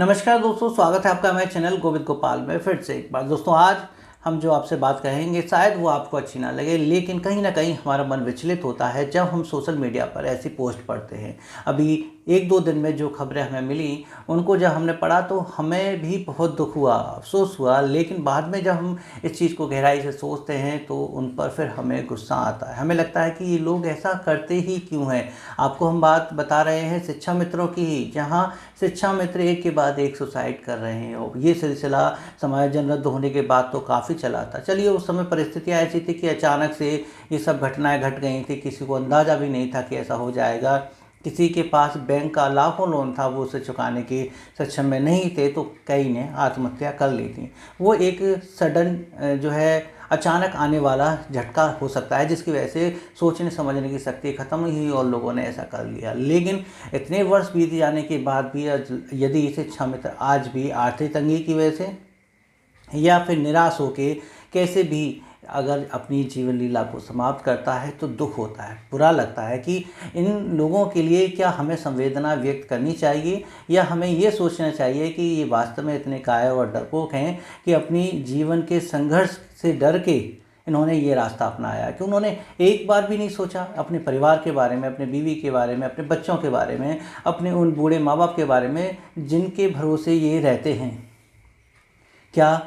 नमस्कार दोस्तों, स्वागत है आपका हमारे चैनल गोविंद गोपाल में फिर से एक बार। दोस्तों, आज हम जो आपसे बात कहेंगे शायद वो आपको अच्छी ना लगे, लेकिन कहीं ना कहीं हमारा मन विचलित होता है जब हम सोशल मीडिया पर ऐसी पोस्ट पढ़ते हैं। अभी एक दो दिन में जो खबरें हमें मिली उनको जब हमने पढ़ा तो हमें भी बहुत दुख हुआ, अफसोस हुआ, लेकिन बाद में जब हम इस चीज़ को गहराई से सोचते हैं तो उन पर फिर हमें गुस्सा आता है। हमें लगता है कि ये लोग ऐसा करते ही क्यों हैं। आपको हम बात बता रहे हैं शिक्षा मित्रों की ही, जहाँ शिक्षा मित्र एक के बाद एक सुसाइड कर रहे हैं। और ये सिलसिला समायोजन रद्द होने के बाद तो काफ़ी चला था। चलिए, उस समय परिस्थितियाँ ऐसी थी कि अचानक से ये सब घटनाएं घट गई थी, किसी को अंदाज़ा भी नहीं था कि ऐसा हो जाएगा। किसी के पास बैंक का लाखों लोन था, वो उसे चुकाने के सक्षम में नहीं थे, तो कई ने आत्महत्या कर ली थी। वो एक सडन जो है अचानक आने वाला झटका हो सकता है, जिसकी वजह से सोचने समझने की शक्ति खत्म हुई और लोगों ने ऐसा कर लिया। लेकिन इतने वर्ष बीत जाने के बाद भी यदि इसे शिक्षा मित्र आज भी आर्थिक तंगी की वजह से या फिर निराश होकर कैसे भी अगर अपनी जीवन लीला को समाप्त करता है तो दुख होता है, बुरा लगता है कि इन लोगों के लिए क्या हमें संवेदना व्यक्त करनी चाहिए या हमें ये सोचना चाहिए कि ये वास्तव में इतने कायर और डरपोक हैं कि अपनी जीवन के संघर्ष से डर के इन्होंने ये रास्ता अपनाया, कि उन्होंने एक बार भी नहीं सोचा अपने परिवार के बारे में, अपने बीवी के बारे में, अपने बच्चों के बारे में, अपने उन बूढ़े माँ बाप के बारे में जिनके भरोसे ये रहते हैं। क्या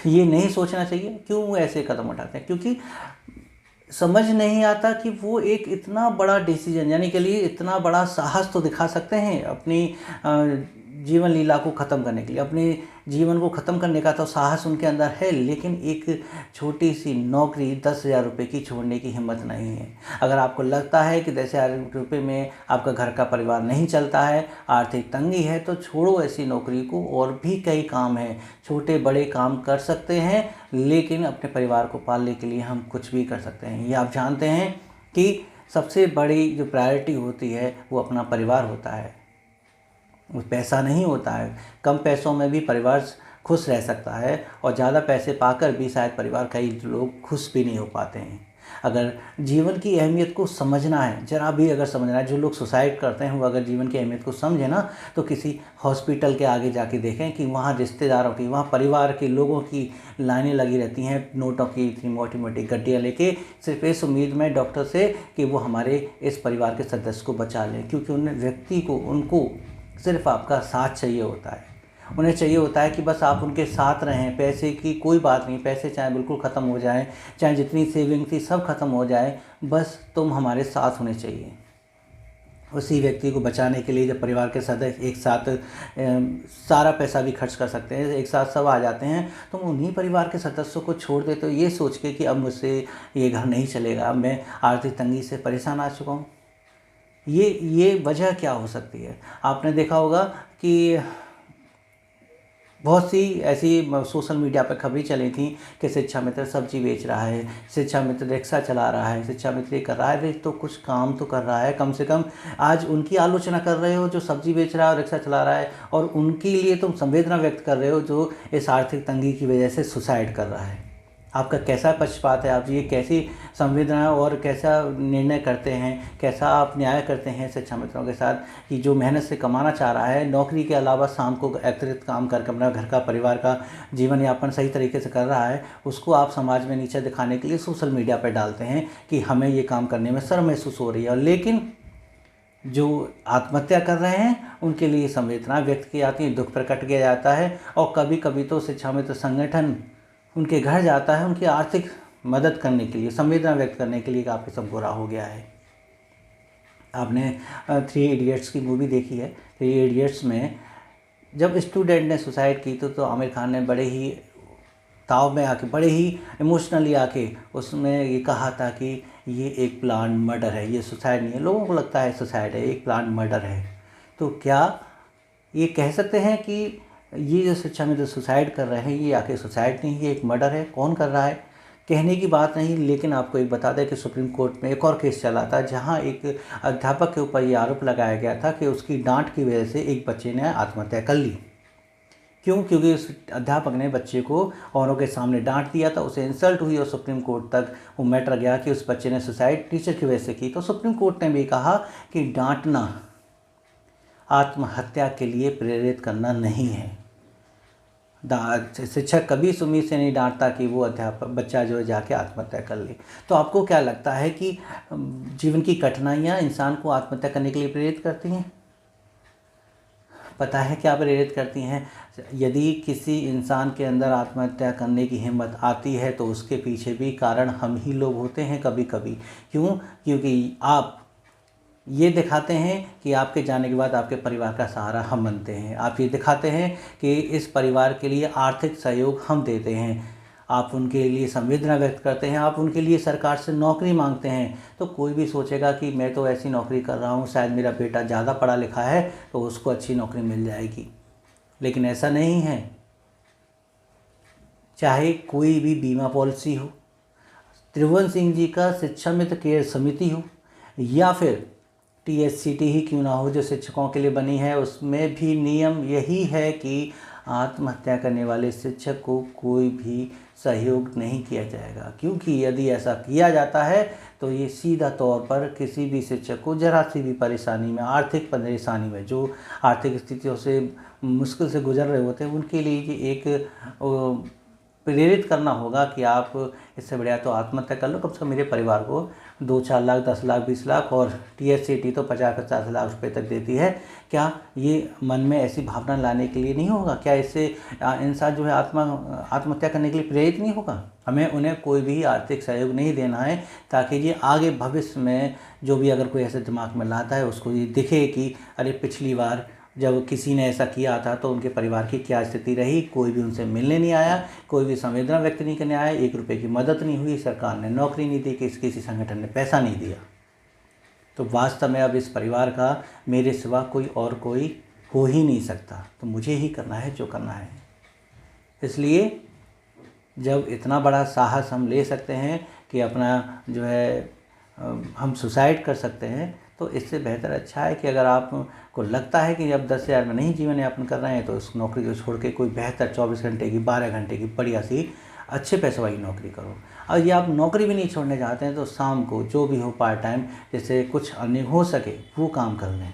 ये नहीं सोचना चाहिए? क्यों वो ऐसे कदम उठाते हैं? क्योंकि समझ नहीं आता कि वो एक इतना बड़ा डिसीजन, यानी के लिए इतना बड़ा साहस तो दिखा सकते हैं अपनी जीवन लीला को ख़त्म करने के लिए। अपने जीवन को ख़त्म करने का तो साहस उनके अंदर है, लेकिन एक छोटी सी नौकरी 10,000 रुपये की छोड़ने की हिम्मत नहीं है। अगर आपको लगता है कि 10,000 रुपये में आपका घर का परिवार नहीं चलता है, आर्थिक तंगी है, तो छोड़ो ऐसी नौकरी को। और भी कई काम हैं, छोटे बड़े काम कर सकते हैं, लेकिन अपने परिवार को पालने के लिए हम कुछ भी कर सकते हैं। ये आप जानते हैं कि सबसे बड़ी जो प्रायोरिटी होती है वो अपना परिवार होता है, वो पैसा नहीं होता है। कम पैसों में भी परिवार खुश रह सकता है, और ज़्यादा पैसे पाकर भी शायद परिवार कई लोग खुश भी नहीं हो पाते हैं। अगर जीवन की अहमियत को समझना है, जरा भी अगर समझना है, जो लोग सुसाइड करते हैं वो अगर जीवन की अहमियत को समझे ना, तो किसी हॉस्पिटल के आगे जाके देखें कि वहाँ रिश्तेदारों की, वहाँ परिवार के लोगों की लाइनें लगी रहती हैं, नोटों की इतनी मोटी मोटी गड्डियाँ लेके, सिर्फ इस उम्मीद में डॉक्टर से कि वो हमारे इस परिवार के सदस्य को बचा लें। क्योंकि उन व्यक्ति को, उनको सिर्फ आपका साथ चाहिए होता है। उन्हें चाहिए होता है कि बस आप उनके साथ रहें। पैसे की कोई बात नहीं, पैसे चाहे बिल्कुल ख़त्म हो जाएं, चाहे जितनी सेविंग थी सब ख़त्म हो जाए, बस तुम हमारे साथ होने चाहिए। उसी व्यक्ति को बचाने के लिए जब परिवार के सदस्य एक साथ सारा पैसा भी खर्च कर सकते हैं, एक साथ सब आ जाते हैं, तो उन्हीं परिवार के सदस्यों को छोड़ देते हो ये सोच के कि अब मुझसे ये घर नहीं चलेगा, अब मैं आर्थिक तंगी से परेशान आ चुका हूँ। ये वजह क्या हो सकती है? आपने देखा होगा कि बहुत सी ऐसी सोशल मीडिया पर खबरें चली थी कि शिक्षा मित्र सब्जी बेच रहा है, शिक्षा मित्र रिक्शा चला रहा है, शिक्षा मित्र ये कर रहा है। तो कुछ काम तो कर रहा है, कम से कम आज उनकी आलोचना कर रहे हो जो सब्जी बेच रहा है और रिक्शा चला रहा है, और उनके लिए तुम संवेदना व्यक्त कर रहे हो जो इस आर्थिक तंगी की वजह से सुसाइड कर रहा है। आपका कैसा पक्षपात है? आप ये कैसी संवेदना और कैसा निर्णय करते हैं, कैसा आप न्याय करते हैं शिक्षा मित्रों के साथ कि जो मेहनत से कमाना चाह रहा है, नौकरी के अलावा शाम को अतिरिक्त काम करके अपना घर का, परिवार का जीवन यापन सही तरीके से कर रहा है, उसको आप समाज में नीचा दिखाने के लिए सोशल मीडिया पर डालते हैं कि हमें ये काम करने में शर्म महसूस हो रही है। लेकिन जो आत्महत्या कर रहे हैं उनके लिए संवेदना व्यक्त की जाती है, दुख प्रकट किया जाता है, और कभी कभी तो शिक्षा मित्र संगठन उनके घर जाता है उनकी आर्थिक मदद करने के लिए, संवेदना व्यक्त करने के लिए कि आपके सब बुरा हो गया है। आपने 3 इडियट्स की मूवी देखी है। 3 इडियट्स में जब स्टूडेंट ने सुसाइड की तो आमिर खान ने बड़े ही ताव में आके, बड़े ही इमोशनली आके उसमें ये कहा था कि ये एक प्लान मर्डर है, ये सुसाइड नहीं है। लोगों को लगता है सुसाइड है, एक प्लान मर्डर है। तो क्या ये कह सकते हैं कि ये जो शिक्षा मित्र सुसाइड कर रहे हैं ये आके सुसाइड नहीं, ये एक मर्डर है? कौन कर रहा है? कहने की बात नहीं, लेकिन आपको एक बता दें कि सुप्रीम कोर्ट में एक और केस चला था जहां एक अध्यापक के ऊपर ये आरोप लगाया गया था कि उसकी डांट की वजह से एक बच्चे ने आत्महत्या कर ली। क्यों? क्योंकि उस अध्यापक ने बच्चे को औरों के सामने डांट दिया था, उसे इंसल्ट हुई और सुप्रीम कोर्ट तक वो मैटर गया कि उस बच्चे ने सुसाइड टीचर की वजह से की। तो सुप्रीम कोर्ट ने भी कहा कि डांटना आत्महत्या के लिए प्रेरित करना नहीं है। शिक्षक कभी सुमी से नहीं डांटता कि वो अध्यापक बच्चा जो है जाके आत्महत्या कर ले। तो आपको क्या लगता है कि जीवन की कठिनाइयाँ इंसान को आत्महत्या करने के लिए प्रेरित करती हैं? पता है क्या प्रेरित करती हैं? यदि किसी इंसान के अंदर आत्महत्या करने की हिम्मत आती है तो उसके पीछे भी कारण हम ही लोग होते हैं कभी कभी। क्यों? क्योंकि आप ये दिखाते हैं कि आपके जाने के बाद आपके परिवार का सहारा हम बनते हैं। आप ये दिखाते हैं कि इस परिवार के लिए आर्थिक सहयोग हम देते हैं। आप उनके लिए संवेदना व्यक्त करते हैं, आप उनके लिए सरकार से नौकरी मांगते हैं। तो कोई भी सोचेगा कि मैं तो ऐसी नौकरी कर रहा हूँ, शायद मेरा बेटा ज़्यादा पढ़ा लिखा है तो उसको अच्छी नौकरी मिल जाएगी। लेकिन ऐसा नहीं है। चाहे कोई भी बीमा पॉलिसी हो, त्रिभुवन सिंह जी का शिक्षा मित्र केयर समिति हो, या फिर TSCT ही क्यों ना हो जो शिक्षकों के लिए बनी है, उसमें भी नियम यही है कि आत्महत्या करने वाले शिक्षक को कोई भी सहयोग नहीं किया जाएगा। क्योंकि यदि ऐसा किया जाता है तो ये सीधा तौर पर किसी भी शिक्षक को जरा सी भी परेशानी में, आर्थिक परेशानी में, जो आर्थिक स्थितियों से मुश्किल से गुजर रहे होते हैं, उनके लिए ये एक प्रेरित करना होगा कि आप इससे बढ़िया तो आत्महत्या कर लो, कम से कम मेरे परिवार को 2-4 लाख, 10 लाख, 20 लाख और TSCT तो 50-50 लाख रुपए तक देती है। क्या ये मन में ऐसी भावना लाने के लिए नहीं होगा? क्या इससे इंसान जो है आत्महत्या करने के लिए प्रेरित नहीं होगा? हमें उन्हें कोई भी आर्थिक सहयोग नहीं देना है ताकि ये आगे भविष्य में जो भी अगर कोई ऐसे दिमाग में लाता है उसको ये दिखे कि अरे पिछली बार जब किसी ने ऐसा किया था तो उनके परिवार की क्या स्थिति रही, कोई भी उनसे मिलने नहीं आया, कोई भी संवेदना व्यक्त नहीं करने आया, 1 रुपये की मदद नहीं हुई, सरकार ने नौकरी नहीं दी, किसी संगठन ने पैसा नहीं दिया। तो वास्तव में अब इस परिवार का मेरे सिवा कोई हो ही नहीं सकता। तो मुझे ही करना है जो करना है। इसलिए जब इतना बड़ा साहस हम ले सकते हैं कि अपना जो है हम सुसाइड कर सकते हैं, तो इससे बेहतर अच्छा है कि अगर आपको लगता है कि अब 10,000 में नहीं जीवन यापन कर रहे हैं तो उस नौकरी को छोड़ के कोई बेहतर 24 घंटे की, 12 घंटे की बढ़िया सी अच्छे पैसे वाली नौकरी करो। और ये आप नौकरी भी नहीं छोड़ने चाहते हैं तो शाम को जो भी हो पार्ट टाइम, जैसे कुछ अर्निंग हो सके वो काम कर लें।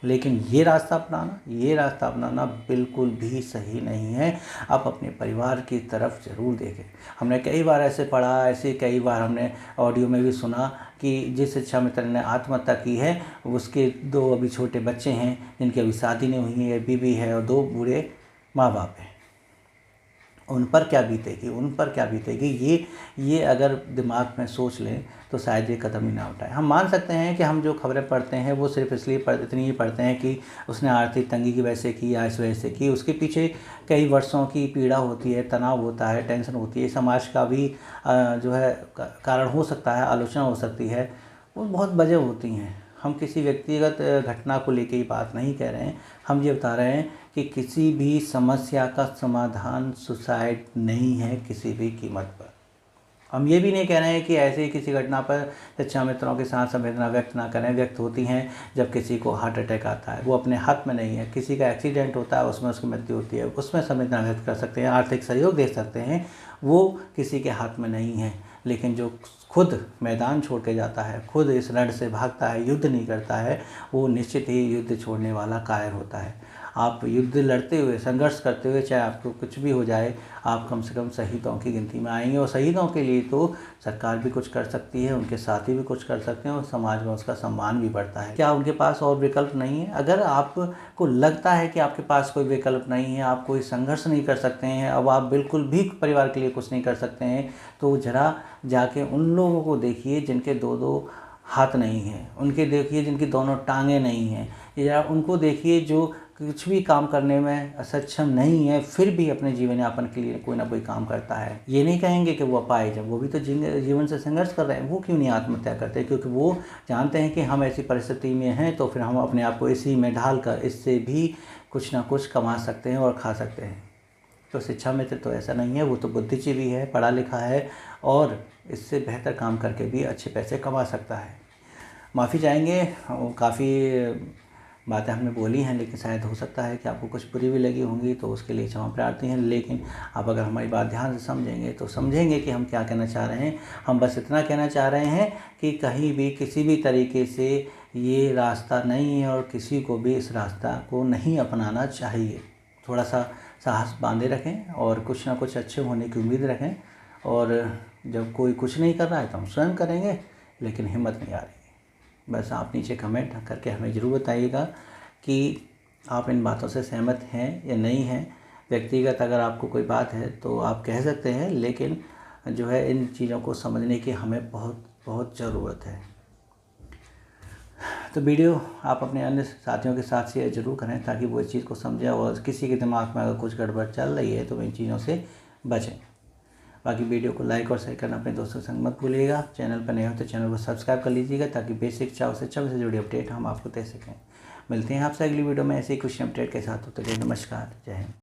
लेकिन ये रास्ता अपनाना बिल्कुल भी सही नहीं है। आप अपने परिवार की तरफ ज़रूर देखें। हमने कई बार ऐसे पढ़ा, ऐसे कई बार हमने ऑडियो में भी सुना कि जिस शिक्षा मित्र ने आत्महत्या की है उसके 2 अभी छोटे बच्चे हैं जिनकी अभी शादी नहीं हुई है, बीवी है और 2 बूढ़े माँ बाप हैं। उन पर क्या बीतेगी, ये अगर दिमाग में सोच लें तो शायद ये कदम ही ना उठाएं। हम मान सकते हैं कि हम जो खबरें पढ़ते हैं वो सिर्फ इसलिए इतनी ही पढ़ते हैं कि उसने आर्थिक तंगी की वजह से की या इस वजह से की। उसके पीछे कई वर्षों की पीड़ा होती है, तनाव होता है, टेंशन होती है, समाज का भी जो है कारण हो सकता है, आलोचना हो सकती है, वो बहुत वजह होती हैं। हम किसी व्यक्तिगत घटना को लेके ही बात नहीं कह रहे हैं। हम ये बता रहे हैं कि किसी भी समस्या का समाधान सुसाइड नहीं है किसी भी कीमत पर। हम ये भी नहीं कह रहे हैं कि ऐसे ही किसी घटना पर शिक्षा मित्रों के साथ संवेदना व्यक्त ना करें। व्यक्त होती हैं जब किसी को हार्ट अटैक आता है, वो अपने हाथ में नहीं है। किसी का एक्सीडेंट होता है, उसमें उसकी मृत्यु होती है, उसमें संवेदना व्यक्त कर सकते हैं, आर्थिक सहयोग दे सकते हैं, वो किसी के हाथ में नहीं है। लेकिन जो खुद मैदान छोड़ के जाता है, खुद इस रण से भागता है, युद्ध नहीं करता है, वो निश्चित ही युद्ध छोड़ने वाला कायर होता है। आप युद्ध लड़ते हुए, संघर्ष करते हुए, चाहे आपको कुछ भी हो जाए, आप कम से कम शहीदों की गिनती में आएंगे। और शहीदों के लिए तो सरकार भी कुछ कर सकती है, उनके साथी भी कुछ कर सकते हैं और समाज में उसका सम्मान भी बढ़ता है। क्या उनके पास और विकल्प नहीं है? अगर आपको लगता है कि आपके पास कोई विकल्प नहीं है, आप कोई संघर्ष नहीं कर सकते हैं, अब आप बिल्कुल भी परिवार के लिए कुछ नहीं कर सकते हैं, तो ज़रा जाके उन लोगों को देखिए जिनके 2-2 हाथ नहीं हैं, उनके देखिए जिनकी दोनों टांगें नहीं हैं, या उनको देखिए जो कुछ भी काम करने में सक्षम नहीं है फिर भी अपने जीवन यापन के लिए कोई ना कोई काम करता है। ये नहीं कहेंगे कि वो अपाहिज है, वो भी तो जीवन से संघर्ष कर रहे हैं। वो क्यों नहीं आत्महत्या करते? क्योंकि वो जानते हैं कि हम ऐसी परिस्थिति में हैं तो फिर हम अपने आप को इसी में ढाल कर इससे भी कुछ ना कुछ कमा सकते हैं और खा सकते हैं। तो शिक्षा मित्र तो ऐसा नहीं है, वो तो बुद्धिजीवी है, पढ़ा लिखा है और इससे बेहतर काम करके भी अच्छे पैसे कमा सकता है। माफ़ी चाहेंगे, काफ़ी बातें हमने बोली हैं, लेकिन शायद हो सकता है कि आपको कुछ बुरी भी लगी होंगी, तो उसके लिए क्षमा प्रार्थी हैं। लेकिन आप अगर हमारी बात ध्यान से समझेंगे तो समझेंगे कि हम क्या कहना चाह रहे हैं। हम बस इतना कहना चाह रहे हैं कि कहीं भी किसी भी तरीके से ये रास्ता नहीं है और किसी को भी इस रास्ता को नहीं अपनाना चाहिए। थोड़ा सा साहस बांधे रखें और कुछ ना कुछ अच्छे होने की उम्मीद रखें। और जब कोई कुछ नहीं कर रहा है तो हम स्वयं करेंगे, लेकिन हिम्मत नहीं आ रही। बस आप नीचे कमेंट करके हमें ज़रूर बताइएगा कि आप इन बातों से सहमत हैं या नहीं हैं। व्यक्तिगत अगर आपको कोई बात है तो आप कह सकते हैं, लेकिन जो है इन चीज़ों को समझने की हमें बहुत बहुत ज़रूरत है। तो वीडियो आप अपने अन्य साथियों के साथ शेयर ज़रूर करें ताकि वो इस चीज़ को समझें, और किसी के दिमाग में अगर कुछ गड़बड़ चल रही है तो इन चीज़ों से बचें। बाकी वीडियो को लाइक और शेयर करना अपने दोस्तों के संग मत भूलिएगा। चैनल पर नए हो तो चैनल को सब्सक्राइब कर लीजिएगा ताकि बेसिक चाव से जुड़ी अपडेट हम आपको दे सकें। मिलते हैं आपसे अगली वीडियो में ऐसे ही कुछ अपडेट के साथ। तो नमस्कार, जय हिंद।